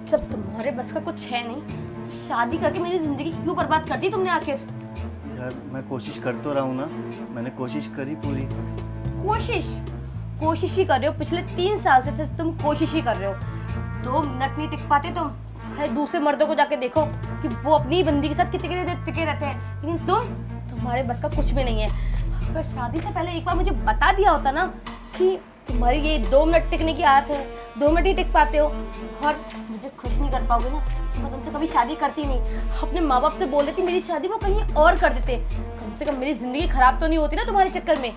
जब तुम्हारे बस का कुछ है नहीं तो शादी करके मेरी जिंदगी क्यों बर्बाद कर दी तुमने आखिर? यार मैं कोशिश कर तो रहा हूँ ना, मैंने कोशिश करी पूरी। कोशिश ही कर रहे हो, पिछले 3 साल से सिर्फ तुम कोशिश ही कर रहे हो। 2 मिनट नहीं टिक पाते तुम। अरे दूसरे मर्दों को जाके देखो कि वो अपनी बंदी के साथ कितनी देर टिके रहते हैं, लेकिन तुम्हारे बस का कुछ भी नहीं है। अगर शादी से पहले एक बार मुझे बता दिया होता ना कि तुम्हारी ये 2 मिनट टिकने की आदत है, 2 मिनट ही टिक पाते हो और मुझे खुश नहीं कर पाओगे ना, तो मैं तुमसे कभी शादी करती नहीं। अपने माँ बाप से बोल देती मेरी शादी वो कहीं और कर देते, कम से कम मेरी जिंदगी खराब तो नहीं होती ना तुम्हारे चक्कर में।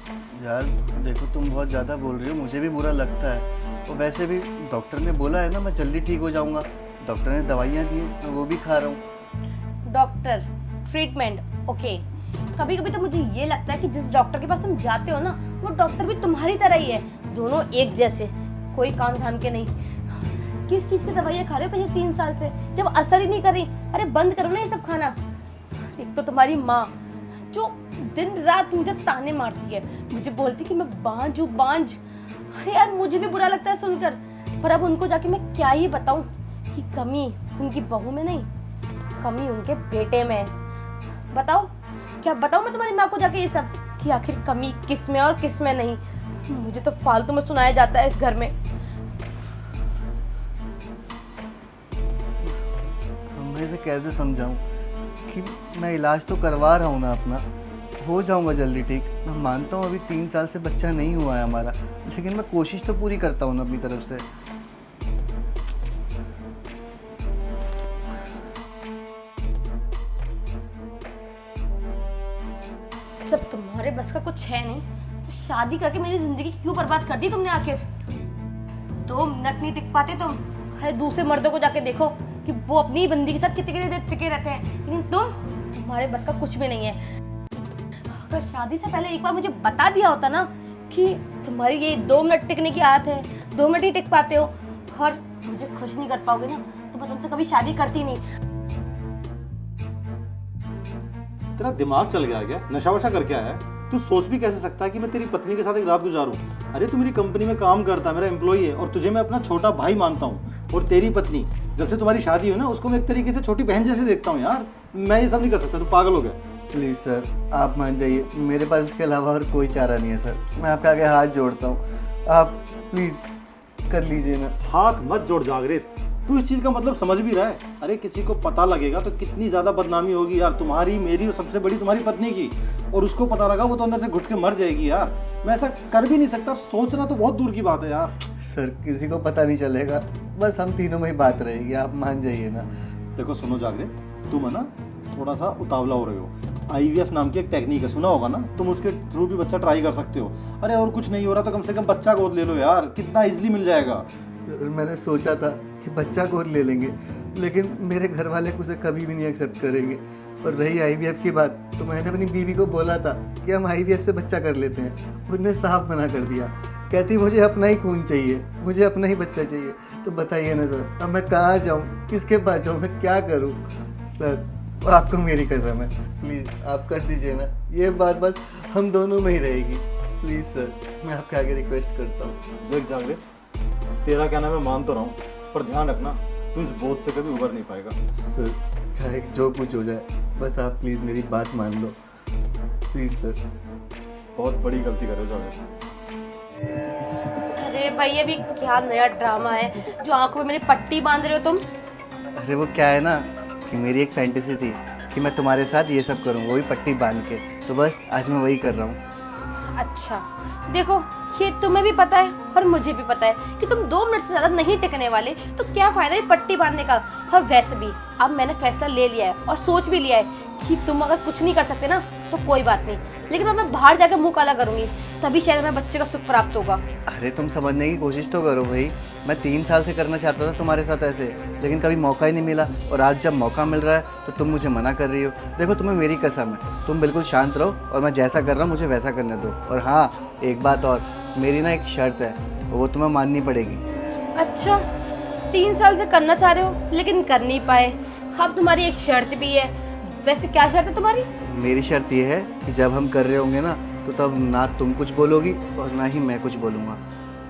यार देखो तुम बहुत ज़्यादा बोल रही हो, मुझे भी बुरा लगता है। और वैसे भी डॉक्टर ने बोला है ना मैं जल्दी ठीक हो जाऊंगा। डॉक्टर ने दवाइयाँ दी, मैं वो भी खा रहा हूँ। Doctor, treatment, okay. कभी कभी तो मुझे ये लगता है कि जिस डॉक्टर के पास तुम जाते हो ना वो डॉक्टर भी तुम्हारी तरह ही है, दोनों एक जैसे, कोई काम धाम के नहीं। किस चीज़ की दवाइयाँ खा रहे हो पिछले 3 साल से जब असर ही नहीं कर रही? अरे बंद करो ना ये सब खाना। एक तो तुम्हारी माँ जो दिन रात मुझे ताने मारती है, मुझे बोलती कि मैं बांझ हूँ, बांझ। अरे यार मुझे भी बुरा लगता है सुनकर, पर अब उनको जाके मैं क्या ही बताऊँ कि कमी उनकी बहू में नहीं, कमी उनके बेटे में। बताओ क्या बताऊँ मैं तुम्हारी माँ को जाके ये सब कि आखिर कमी किस में और किस में नहीं? मुझे तो फालतू में सुनाया जाता है इस घर में। मैं इसे कैसे समझाऊं कि मैं इलाज तो करवा रहा हूँ ना अपना, हो जाऊंगा जल्दी ठीक। मैं मानता हूँ अभी 3 साल से बच्चा नहीं हुआ है हमारा, लेकिन मैं कोशिश तो पूरी करता हूँ ना अपनी तरफ से। जब तुम्हारे बस का कुछ है नहीं तो शादी करके मेरी जिंदगी क्यों बर्बाद कर दी तुमने आखिर? 2 मिनट नहीं टिक पाते तुम। अरे दूसरे मर्दों को जाके देखो कि वो अपनी बंदी के साथ कितनी देर टिके रहते हैं, लेकिन तुम्हारे बस का कुछ भी नहीं है। अगर शादी से पहले एक बार मुझे बता दिया होता ना कि तुम्हारी ये 2 मिनट टिकने की आदत है, 2 मिनट ही टिक पाते हो और मुझे खुश नहीं कर पाओगे ना, तो मैं तुमसे कभी शादी करती नहीं। तेरा दिमाग चल गया क्या? नशा वशा करके आया है? तू सोच भी कैसे सकता है कि मैं तेरी पत्नी के साथ एक रात गुजारूं? अरे तू मेरी कंपनी में काम करता है, मेरा एम्प्लॉई है, और तुझे मैं अपना छोटा भाई मानता हूँ। और तेरी पत्नी जब से तुम्हारी शादी हुई ना उसको मैं एक तरीके से छोटी बहन जैसे देखता हूँ यार। मैं ये सब नहीं कर सकता, तू पागल हो गया। प्लीज़ सर आप मान जाइए, मेरे पास इसके अलावा और कोई चारा नहीं है सर। मैं आपके आगे हाथ जोड़ता हूँ, आप प्लीज़ कर लीजिए ना। हाथ मत जोड़ जागृत, तू इस चीज़ का मतलब समझ भी रहा है? अरे किसी को पता लगेगा तो कितनी ज़्यादा बदनामी होगी यार, तुम्हारी, मेरी और सबसे बड़ी तुम्हारी पत्नी की। और उसको पता लगा वो तो अंदर से घुट के मर जाएगी यार। मैं ऐसा कर भी नहीं सकता, सोचना तो बहुत दूर की बात है यार। सर किसी को पता नहीं चलेगा, बस हम तीनों में ही बात रहेगी, आप मान जाइए ना। देखो सुनो जागृत, तुम है ना थोड़ा सा उतावला हो रहे हो। IVF नाम की एक टेक्निक है, सुना होगा ना? तुम उसके थ्रू भी बच्चा ट्राई कर सकते हो। अरे और कुछ नहीं हो रहा तो कम से कम बच्चा गोद ले लो यार, कितना इजीली मिल जाएगा। मैंने सोचा था कि बच्चा गोद ले लेंगे, लेकिन मेरे घर वाले उसे कभी भी नहीं एक्सेप्ट करेंगे। और रही IVF की बात, तो मैंने अपनी बीवी को बोला था कि हम IVF से बच्चा कर लेते हैं, उन्होंने साफ मना कर दिया। कहती मुझे अपना ही खून चाहिए, मुझे अपना ही बच्चा चाहिए। तो बताइए ना सर, अब मैं कहाँ जाऊँ, किसके पास जाऊँ, मैं क्या करूँ? सर आपको मेरी कसम है, प्लीज़ आप कर दीजिए ना, ये बात बस हम दोनों में ही रहेगी। प्लीज़ सर मैं आपके आगे रिक्वेस्ट करता हूँ। देख जागृत, तेरा कहना मैं मान तो रहा हूँ, पर ध्यान रखना तू इस बोझ से कभी उबर नहीं पाएगा। सर चाहे जो कुछ हो जाए, बस आप प्लीज़ मेरी बात मान लो, प्लीज़ सर। बहुत बड़ी गलती कर रहे हो जागृत। अरे भाई ये भी क्या नया ड्रामा है जो आंखों में मेरी पट्टी बांध रहे हो तुम? अरे वो क्या है ना कि मेरी एक फैंटेसी थी कि मैं तुम्हारे साथ ये सब करूँ, वो भी पट्टी बांध के, तो बस आज मैं वही कर रहा हूँ। अच्छा देखो, ये तुम्हें भी पता है और मुझे भी पता है कि तुम 2 मिनट से ज़्यादा नहीं टिकने वाले, तो क्या फ़ायदा ये पट्टी बांधने का? और वैसे भी अब मैंने फैसला ले लिया है और सोच भी लिया है कि तुम अगर कुछ नहीं कर सकते ना तो कोई बात नहीं, लेकिन अब मैं बाहर जाकर मुंह काला करूँगी, तभी शायद मैं बच्चे का सुख प्राप्त होगा। अरे तुम समझने की कोशिश तो करो भाई, मैं 3 साल से करना चाहता था तुम्हारे साथ ऐसे, लेकिन कभी मौका ही नहीं मिला, और आज जब मौका मिल रहा है तो तुम मुझे मना कर रही हो। देखो तुम्हें मेरी कसम है, तुम बिल्कुल शांत रहो और मैं जैसा कर रहा हूँ मुझे वैसा करने दो। और हाँ एक बात और, मेरी ना एक शर्त है, वो तुम्हें माननी पड़ेगी। अच्छा 3 साल से करना चाह रहे हो लेकिन कर नहीं पाए, अब तुम्हारी एक शर्त भी है। वैसे क्या शर्त है तुम्हारी? मेरी शर्त ये है कि जब हम कर रहे होंगे ना तो तब ना तुम कुछ बोलोगी और ना ही मैं कुछ बोलूँगा।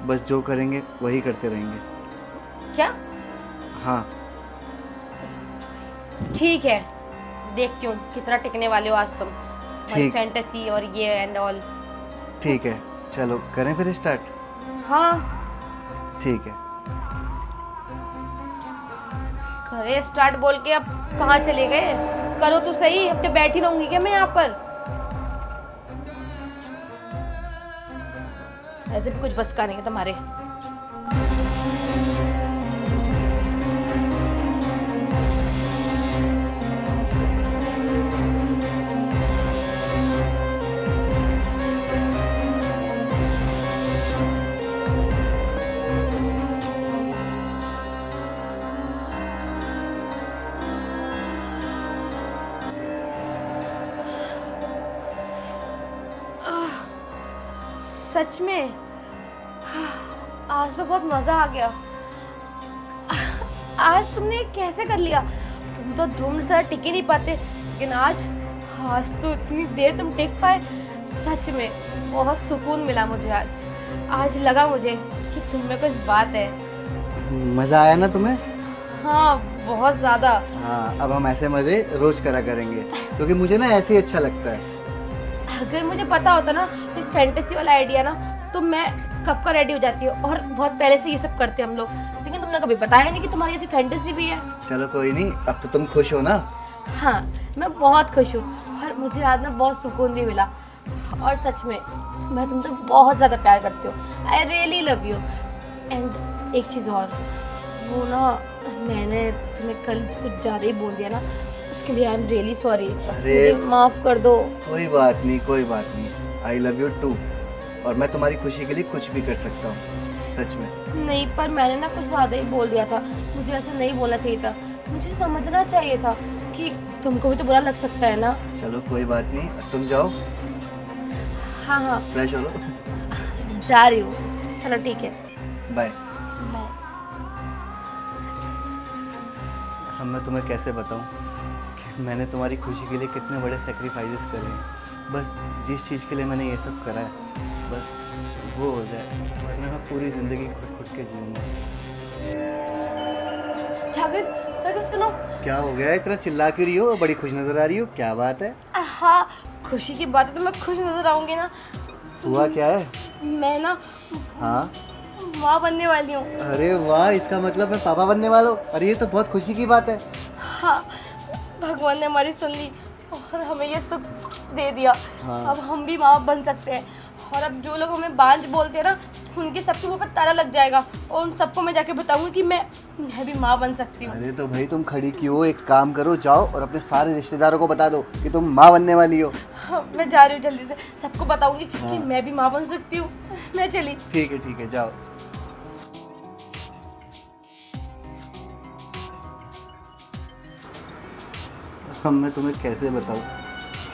बस जो करेंगे वही करते रहेंगे। क्या? हाँ। ठीक है, देखती हूँ कितना टिकने वाले हो आज तुम, तुम्हारी ठीक। फैंटेसी और ये एंड ऑल। ठीक है, चलो करें फिर स्टार्ट। हाँ ठीक है। करे स्टार्ट बोल के अब कहाँ चले गए? करो तो सही, अब क्या बैठी रहूंगी क्या मैं यहाँ पर? ऐसे भी कुछ बस का नहीं है तुम्हारे। सच में आज तो बहुत मजा आ गया। आज तुमने कैसे कर लिया? तुम तो धूम से टिक ही नहीं पाते, लेकिन आज तो इतनी देर तुम टिक पाए। सच में बहुत सुकून मिला मुझे आज लगा मुझे कि तुम में कुछ बात है। मज़ा आया ना तुम्हें? हाँ बहुत ज्यादा। हाँ, अब हम ऐसे मज़े रोज करा करेंगे, क्योंकि मुझे ना ऐसे ही अच्छा लगता है। अगर मुझे पता होता ना ये फैंटेसी वाला आइडिया ना, तो मैं कब का रेडी हो जाती हूँ और बहुत पहले से ये सब करते हम लोग, लेकिन तुमने कभी बताया नहीं कि तुम्हारी ऐसी फैंटेसी भी है। चलो कोई नहीं, अब तो तुम खुश हो ना? हाँ मैं बहुत खुश हूँ और मुझे आज ना बहुत सुकून भी मिला। और सच में मैं तुमसे बहुत ज़्यादा प्यार करती हूँ। I really love you. And एक चीज़ और, वो ना मैंने तुम्हें कल कुछ ज़्यादा ही बोल दिया ना, उसके लिए आई एम रियली सॉरी। मुझे माफ़ कर दो। कोई बात नहीं, कोई बात नहीं। आई लव यू टू, और मैं तुम्हारी खुशी के लिए कुछ भी कर सकता हूँ, सच में। नहीं पर मैंने ना कुछ ज़्यादा ही बोल दिया था, मुझे ऐसा नहीं बोलना चाहिए था। मुझे समझना चाहिए था कि तुमको भी तो बुरा लग सकता है ना। चलो कोई बात नहीं, तुम जाओ, हाँ हाँ फ्रेश हो लो। जा रही हूँ। चलो ठीक है, बाय। बाय। अब मैं तुम्हें कैसे बताऊँ कि मैंने तुम्हारी खुशी के लिए कितने बड़े सेक्रीफाइसेस करे हैं। बस जिस चीज़ के लिए मैंने ये सब करा है, बस वो हो जाए, वरना मैं पूरी ज़िंदगी खुद के जीऊँगा। जागृत सुनो। क्या हो गया, इतना चिल्ला क्यों रही हो? बड़ी खुश नज़र आ रही हो, क्या बात है? हाँ खुशी की बात है तो मैं खुश नजर आऊंगी ना। हुआ क्या है? मैं ना हाँ? माँ बनने वाली हूँ। अरे वाह, इसका मतलब मैं पापा बनने वाला हूँ। अरे ये तो बहुत खुशी की बात है। हाँ भगवान ने हमारी सुन ली और हमें ये सुख दे दिया। हाँ। अब हम भी माँ बन सकते हैं। और अब जो लोग हमें बांझ बोलते हैं ना, उनके सबके मुँह पर ताला लग जाएगा और उन सबको मैं जाके बताऊंगी कि मैं भी माँ बन सकती हूँ। अरे तो भाई तुम खड़ी क्यों हो? एक काम करो, जाओ और अपने सारे रिश्तेदारों को बता दो कि तुम माँ बनने वाली हो। हाँ, मैं जा रही हूँ जल्दी से, सबको बताऊंगी हाँ। कि मैं भी माँ बन सकती हूँ। मैं चली। ठीक है, जाओ। अब मैं तुम्हें कैसे बताऊँ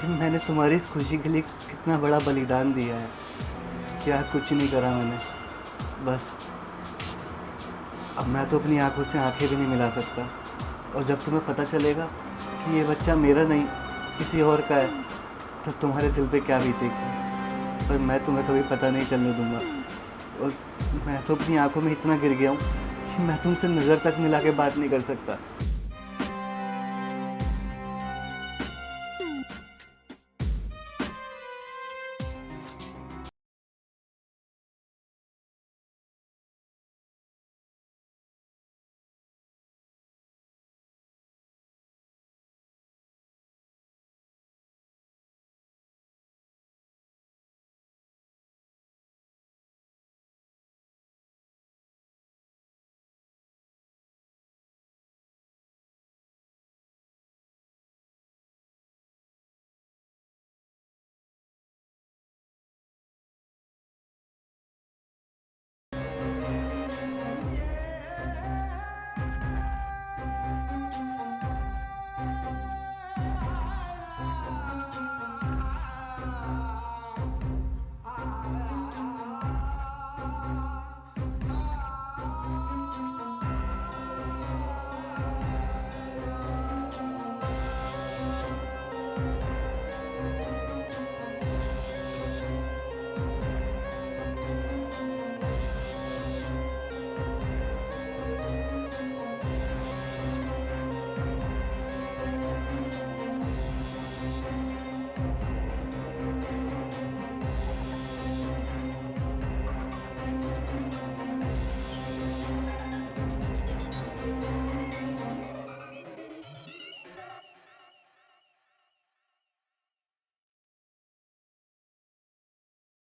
कि मैंने तुम्हारी इस खुशी के लिए कितना बड़ा बलिदान दिया है। क्या कुछ नहीं करा मैंने। बस अब मैं तो अपनी आंखों से आंखें भी नहीं मिला सकता, और जब तुम्हें पता चलेगा कि ये बच्चा मेरा नहीं किसी और का है, तो तुम्हारे दिल पे क्या बीतेगी। पर मैं तुम्हें कभी पता नहीं चलने दूंगा, और मैं तो अपनी आंखों में इतना गिर गया हूँ कि मैं तुमसे नज़र तक मिला के बात नहीं कर सकता।